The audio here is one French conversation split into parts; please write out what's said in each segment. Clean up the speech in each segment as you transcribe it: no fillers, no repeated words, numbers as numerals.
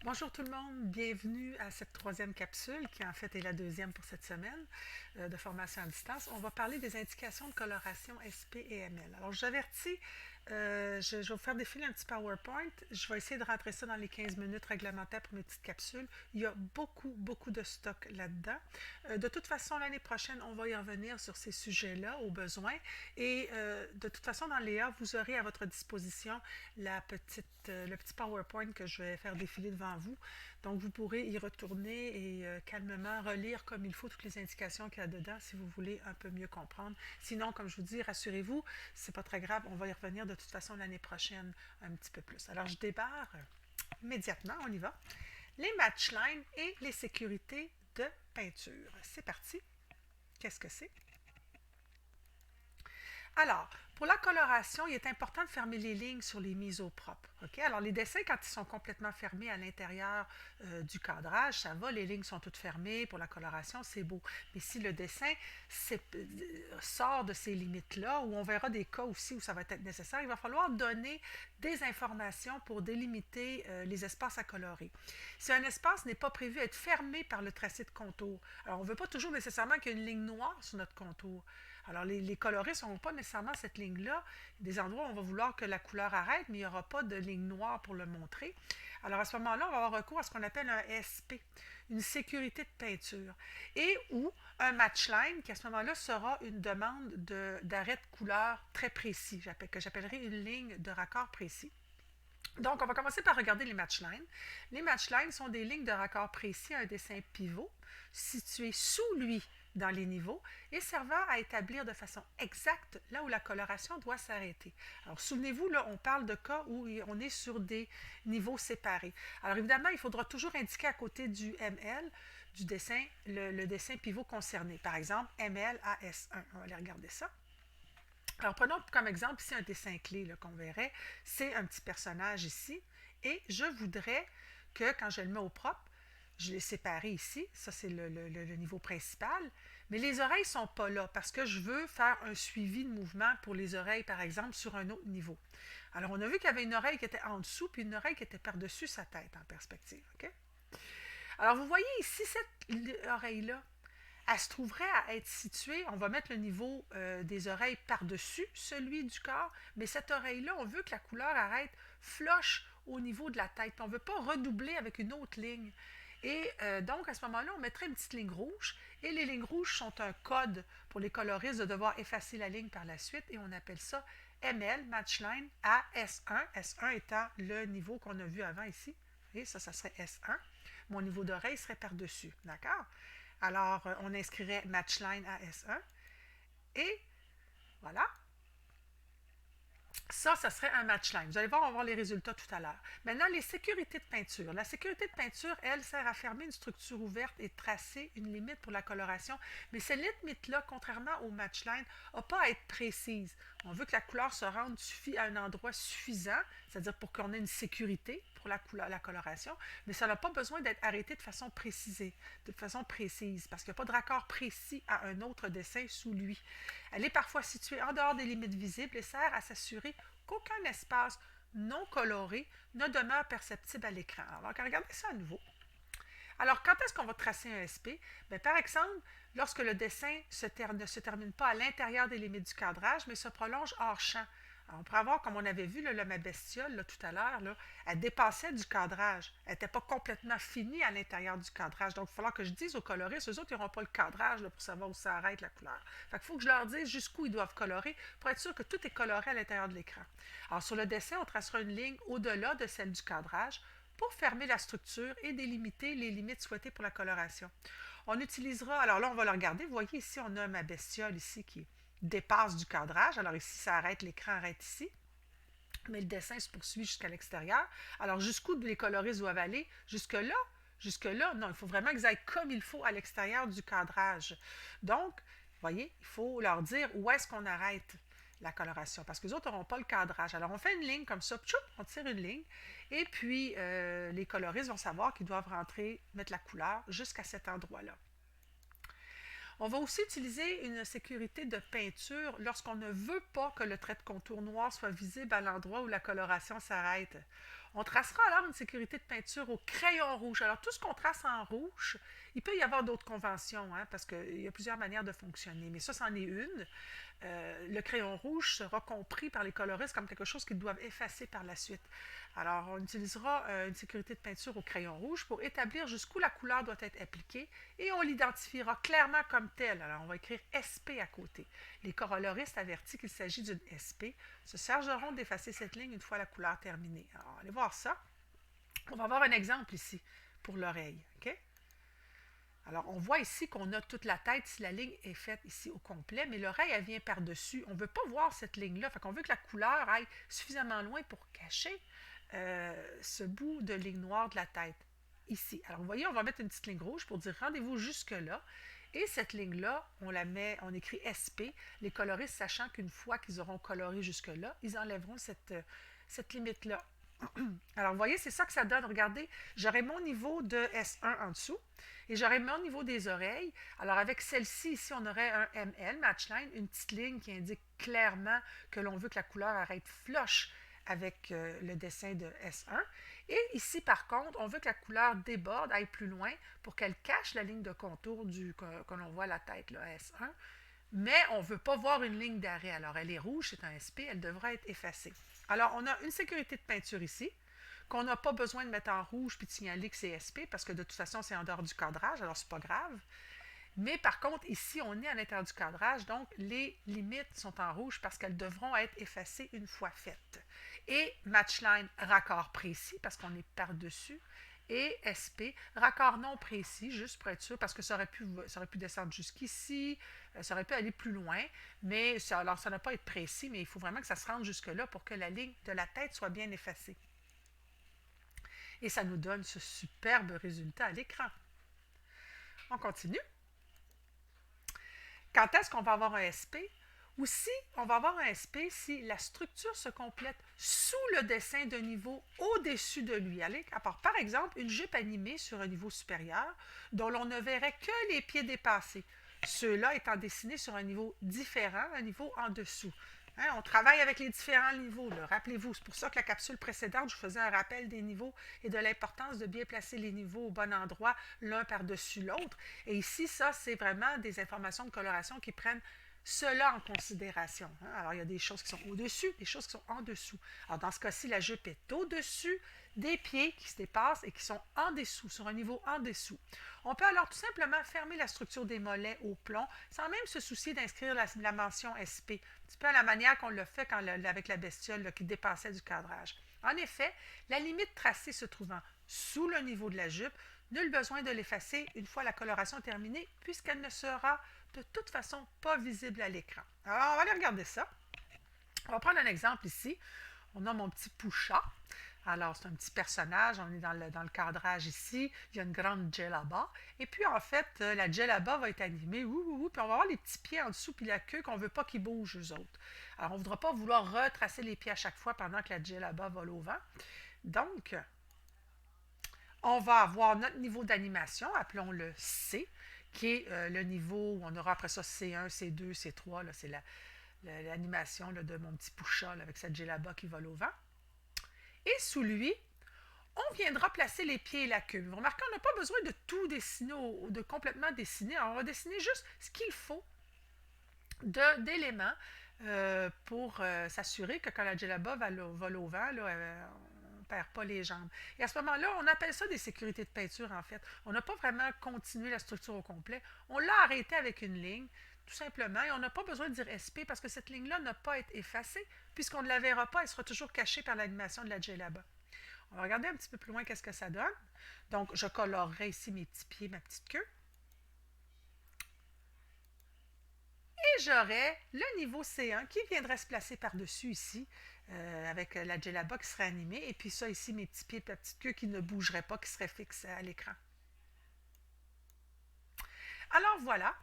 Bonjour tout le monde, bienvenue à cette troisième capsule qui en fait est la deuxième pour cette semaine de formation à distance. On va parler des indications de coloration SP et ML. Alors je vous avertis, je vais vous faire défiler un petit PowerPoint. Je vais essayer de rentrer ça dans les 15 minutes réglementaires pour mes petites capsules. Il y a beaucoup de stock là-dedans. De toute façon, l'année prochaine, on va y revenir sur ces sujets-là au besoin. Et de toute façon, dans Léa, vous aurez à votre disposition le petit PowerPoint que je vais faire défiler devant vous. Donc, vous pourrez y retourner et calmement relire comme il faut toutes les indications qu'il y a dedans si vous voulez un peu mieux comprendre. Sinon, comme je vous dis, rassurez-vous, c'est pas très grave, on va y revenir de toute façon l'année prochaine un petit peu plus. Alors, je débarre immédiatement, on y va. Les match lines et les sécurités de peinture. C'est parti. Qu'est-ce que c'est? Alors, pour la coloration, il est important de fermer les lignes sur les mises au propre. OK? Alors, les dessins, quand ils sont complètement fermés à l'intérieur du cadrage, ça va, les lignes sont toutes fermées. Pour la coloration, c'est beau. Mais si le dessin sort de ces limites-là, ou on verra des cas aussi où ça va être nécessaire, il va falloir donner des informations pour délimiter les espaces à colorer. Si un espace n'est pas prévu à être fermé par le tracé de contour, alors on ne veut pas toujours nécessairement qu'il y ait une ligne noire sur notre contour. Alors, les coloristes n'ont pas nécessairement cette ligne-là. Il y a des endroits où on va vouloir que la couleur arrête, mais il n'y aura pas de ligne noire pour le montrer. Alors, à ce moment-là, on va avoir recours à ce qu'on appelle un SP, une sécurité de peinture, et ou un match line, qui à ce moment-là sera une demande d'arrêt de couleur très précis, que j'appellerai une ligne de raccord précis. Donc, on va commencer par regarder les match lines. Les match lines sont des lignes de raccord précis à un dessin pivot situé sous lui dans les niveaux et servant à établir de façon exacte là où la coloration doit s'arrêter. Alors, souvenez-vous, là, on parle de cas où on est sur des niveaux séparés. Alors, évidemment, il faudra toujours indiquer à côté du ML du dessin, le dessin pivot concerné. Par exemple, ML à S1. On va aller regarder ça. Alors, prenons comme exemple ici un dessin clé qu'on verrait. C'est un petit personnage ici. Et je voudrais que, quand je le mets au propre, je l'ai séparé ici. Ça, c'est le niveau principal. Mais les oreilles ne sont pas là parce que je veux faire un suivi de mouvement pour les oreilles, par exemple, sur un autre niveau. Alors, on a vu qu'il y avait une oreille qui était en dessous puis une oreille qui était par-dessus sa tête en perspective. OK? Alors, vous voyez ici cette oreille-là. Elle se trouverait à être située, on va mettre le niveau des oreilles par-dessus celui du corps, mais cette oreille-là, on veut que la couleur arrête flush au niveau de la tête. On ne veut pas redoubler avec une autre ligne. Et donc, à ce moment-là, on mettrait une petite ligne rouge. Et les lignes rouges sont un code pour les coloristes de devoir effacer la ligne par la suite. Et on appelle ça ML, Matchline, à S1. S1 étant le niveau qu'on a vu avant ici. Et ça serait S1. Mon niveau d'oreille serait par-dessus. D'accord? Alors, on inscrirait Matchline à S1. Et voilà. Ça serait un match line. Vous allez voir, on va voir les résultats tout à l'heure. Maintenant, les sécurités de peinture. La sécurité de peinture, elle, sert à fermer une structure ouverte et tracer une limite pour la coloration. Mais cette limite-là, contrairement au match line, n'a pas à être précise. On veut que la couleur se rende suffit à un endroit suffisant, c'est-à-dire pour qu'on ait une sécurité pour la coloration, mais ça n'a pas besoin d'être arrêté de façon précise, parce qu'il n'y a pas de raccord précis à un autre dessin sous lui. Elle est parfois située en dehors des limites visibles et sert à s'assurer qu'aucun espace non coloré ne demeure perceptible à l'écran. Alors, regardez ça à nouveau. Alors, quand est-ce qu'on va tracer un SP? Bien, par exemple, lorsque le dessin ne se termine pas à l'intérieur des limites du cadrage, mais se prolonge hors champ. Alors, on pourrait voir, comme on avait vu, ma bestiole tout à l'heure, elle dépassait du cadrage. Elle n'était pas complètement finie à l'intérieur du cadrage. Donc, il va falloir que je dise aux coloristes, eux autres, ils n'auront pas le cadrage pour savoir où ça arrête la couleur. Fait qu'il faut que je leur dise jusqu'où ils doivent colorer pour être sûr que tout est coloré à l'intérieur de l'écran. Alors, sur le dessin, on tracera une ligne au-delà de celle du cadrage pour fermer la structure et délimiter les limites souhaitées pour la coloration. On utilisera, alors là, on va le regarder. Vous voyez ici, on a ma bestiole ici qui dépasse du cadrage. Alors ici, ça arrête, l'écran arrête ici. Mais le dessin se poursuit jusqu'à l'extérieur. Alors, jusqu'où les coloristes doivent aller? Jusque-là? Jusque-là? Non, il faut vraiment qu'ils aillent comme il faut à l'extérieur du cadrage. Donc, vous voyez, il faut leur dire où est-ce qu'on arrête la coloration, parce que les autres n'auront pas le cadrage. Alors, on fait une ligne comme ça, tchoup, on tire une ligne, et puis les coloristes vont savoir qu'ils doivent rentrer, mettre la couleur jusqu'à cet endroit-là. On va aussi utiliser une sécurité de peinture lorsqu'on ne veut pas que le trait de contour noir soit visible à l'endroit où la coloration s'arrête. On tracera alors une sécurité de peinture au crayon rouge. Alors, tout ce qu'on trace en rouge, il peut y avoir d'autres conventions, hein, parce qu'il y a plusieurs manières de fonctionner, mais ça, c'en est une. Le crayon rouge sera compris par les coloristes comme quelque chose qu'ils doivent effacer par la suite. Alors, on utilisera une sécurité de peinture au crayon rouge pour établir jusqu'où la couleur doit être appliquée et on l'identifiera clairement comme tel. Alors, on va écrire SP à côté. Les coloristes avertis qu'il s'agit d'une SP se chargeront d'effacer cette ligne une fois la couleur terminée. Alors, allez voir ça. On va avoir un exemple ici pour l'oreille. OK? Alors, on voit ici qu'on a toute la tête si la ligne est faite ici au complet, mais l'oreille, elle vient par-dessus. On ne veut pas voir cette ligne-là. Fait qu'on veut que la couleur aille suffisamment loin pour cacher ce bout de ligne noire de la tête. Ici. Alors, vous voyez, on va mettre une petite ligne rouge pour dire rendez-vous jusque-là. Et cette ligne-là, on la met, on écrit SP. Les coloristes, sachant qu'une fois qu'ils auront coloré jusque-là, ils enlèveront cette limite-là. Alors, vous voyez, c'est ça que ça donne. Regardez, j'aurai mon niveau de S1 en dessous et j'aurai mon niveau des oreilles. Alors, avec celle-ci, ici, on aurait un ML, Matchline, une petite ligne qui indique clairement que l'on veut que la couleur arrête flush avec le dessin de S1. Et ici, par contre, on veut que la couleur déborde, aille plus loin pour qu'elle cache la ligne de contour que l'on voit à la tête, là, S1. Mais on ne veut pas voir une ligne d'arrêt. Alors, elle est rouge, c'est un SP, elle devra être effacée. Alors, on a une sécurité de peinture ici, qu'on n'a pas besoin de mettre en rouge puis de signaler que c'est SP, parce que de toute façon, c'est en dehors du cadrage, alors c'est pas grave. Mais par contre, ici, on est à l'intérieur du cadrage, donc les limites sont en rouge parce qu'elles devront être effacées une fois faites. Et Matchline, raccord précis, parce qu'on est par-dessus. Et SP, raccord non précis, juste pour être sûr, parce que ça aurait pu descendre jusqu'ici, ça aurait pu aller plus loin, mais ça n'a pas être précis, mais il faut vraiment que ça se rende jusque-là pour que la ligne de la tête soit bien effacée. Et ça nous donne ce superbe résultat à l'écran. On continue. Quand est-ce qu'on va avoir un SP? Ou si on va avoir un SP si la structure se complète sous le dessin d'un niveau au-dessus de lui. Par exemple, une jupe animée sur un niveau supérieur dont l'on ne verrait que les pieds dépassés. Ceux-là étant dessinés sur un niveau différent, un niveau en dessous. Hein, on travaille avec les différents niveaux. Rappelez-vous, c'est pour ça que la capsule précédente, je faisais un rappel des niveaux et de l'importance de bien placer les niveaux au bon endroit, l'un par-dessus l'autre. Et ici, ça, c'est vraiment des informations de coloration qui prennent cela en considération. Hein. Alors, il y a des choses qui sont au-dessus, des choses qui sont en dessous. Alors, dans ce cas-ci, la jupe est au-dessus des pieds qui se dépassent et qui sont en dessous, sur un niveau en dessous. On peut alors tout simplement fermer la structure des mollets au plomb sans même se soucier d'inscrire la mention SP. Un petit peu à la manière qu'on l'a fait avec la bestiole là, qui dépassait du cadrage. En effet, la limite tracée se trouvant sous le niveau de la jupe, nul besoin de l'effacer une fois la coloration terminée puisqu'elle ne sera de toute façon pas visible à l'écran. Alors, on va aller regarder ça. On va prendre un exemple ici. On a mon petit Poucha. Alors, c'est un petit personnage. On est dans le cadrage ici. Il y a une grande djellaba. Et puis, en fait, la djellaba va être animée. Puis, on va avoir les petits pieds en dessous puis la queue qu'on ne veut pas qu'ils bougent, eux autres. Alors, on ne voudra pas vouloir retracer les pieds à chaque fois pendant que la djellaba vole au vent. Donc, on va avoir notre niveau d'animation, appelons-le C, qui est le niveau où on aura après ça C1, C2, C3. Là, c'est l'animation de mon petit Poucha avec cette djellaba qui vole au vent. Et sous lui, on viendra placer les pieds et la queue. Vous remarquez, on n'a pas besoin de tout dessiner, de complètement dessiner. Alors, on va dessiner juste ce qu'il faut d'éléments pour s'assurer que quand la djellaba vole au vent, là, on ne perd pas les jambes. Et à ce moment-là, on appelle ça des sécurités de peinture, en fait. On n'a pas vraiment continué la structure au complet. On l'a arrêté avec une ligne, tout simplement, et on n'a pas besoin de dire SP parce que cette ligne-là n'a pas été effacée, puisqu'on ne la verra pas, elle sera toujours cachée par l'animation de la djellaba. On va regarder un petit peu plus loin qu'est-ce que ça donne. Donc, je colorerai ici mes petits pieds, ma petite queue. Et j'aurai le niveau C1 qui viendrait se placer par-dessus ici, avec la djellaba qui serait animée. Et puis ça ici, mes petits pieds et ma petite queue qui ne bougeraient pas, qui seraient fixes à l'écran. Alors voilà,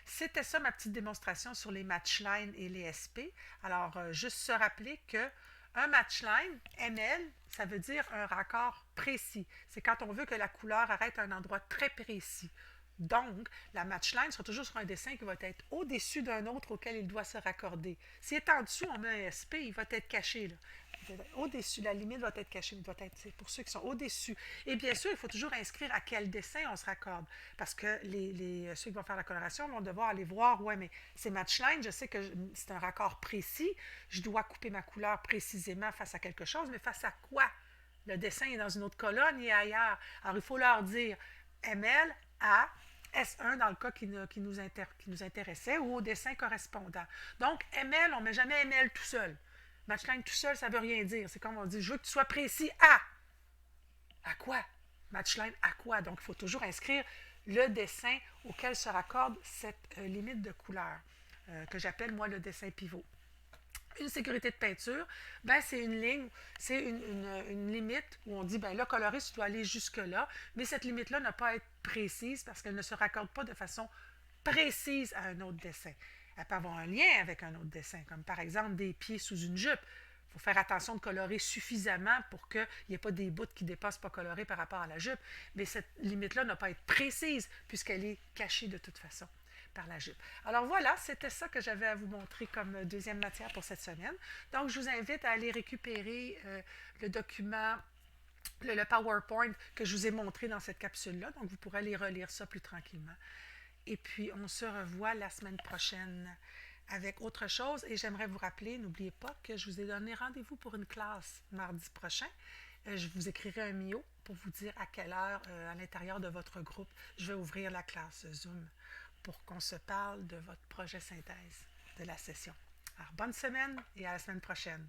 c'était ça ma petite démonstration sur les matchlines et les SP. Alors, juste se rappeler que un matchline, ML, ça veut dire un raccord précis. C'est quand on veut que la couleur arrête à un endroit très précis. Donc, la matchline sera toujours sur un dessin qui va être au-dessus d'un autre auquel il doit se raccorder. S'il est en dessous, on met un SP, il va être caché. Là. au-dessus. La limite doit être cachée, c'est pour ceux qui sont au-dessus. Et bien sûr, il faut toujours inscrire à quel dessin on se raccorde. Parce que ceux qui vont faire la coloration vont devoir aller voir, ouais, mais c'est matchline, je sais que c'est un raccord précis, je dois couper ma couleur précisément face à quelque chose, mais face à quoi? Le dessin est dans une autre colonne et ailleurs. Alors, il faut leur dire ML à S1 dans le cas qui nous intéressait ou au dessin correspondant. Donc, ML, on ne met jamais ML tout seul. Matchline tout seul, ça ne veut rien dire. C'est comme on dit, je veux que tu sois précis à. À quoi? Matchline à quoi? Donc, il faut toujours inscrire le dessin auquel se raccorde cette limite de couleur, que j'appelle, moi, le dessin pivot. Une sécurité de peinture, ben, c'est une ligne, c'est une limite où on dit, ben, le coloriste doit aller jusque-là, mais cette limite-là n'a pas à être précise parce qu'elle ne se raccorde pas de façon précise à un autre dessin. Elle peut avoir un lien avec un autre dessin, comme par exemple des pieds sous une jupe. Il faut faire attention de colorer suffisamment pour qu'il n'y ait pas des bouts qui ne dépassent pas colorés par rapport à la jupe, mais cette limite-là n'a pas à être précise puisqu'elle est cachée de toute façon par la jupe. Alors voilà, c'était ça que j'avais à vous montrer comme deuxième matière pour cette semaine. Donc, je vous invite à aller récupérer le document, le PowerPoint que je vous ai montré dans cette capsule-là. Donc, vous pourrez aller relire ça plus tranquillement. Et puis, on se revoit la semaine prochaine avec autre chose. Et j'aimerais vous rappeler, n'oubliez pas que je vous ai donné rendez-vous pour une classe mardi prochain. Je vous écrirai un mio pour vous dire à quelle heure, à l'intérieur de votre groupe, je vais ouvrir la classe Zoom pour qu'on se parle de votre projet synthèse de la session. Alors, bonne semaine et à la semaine prochaine.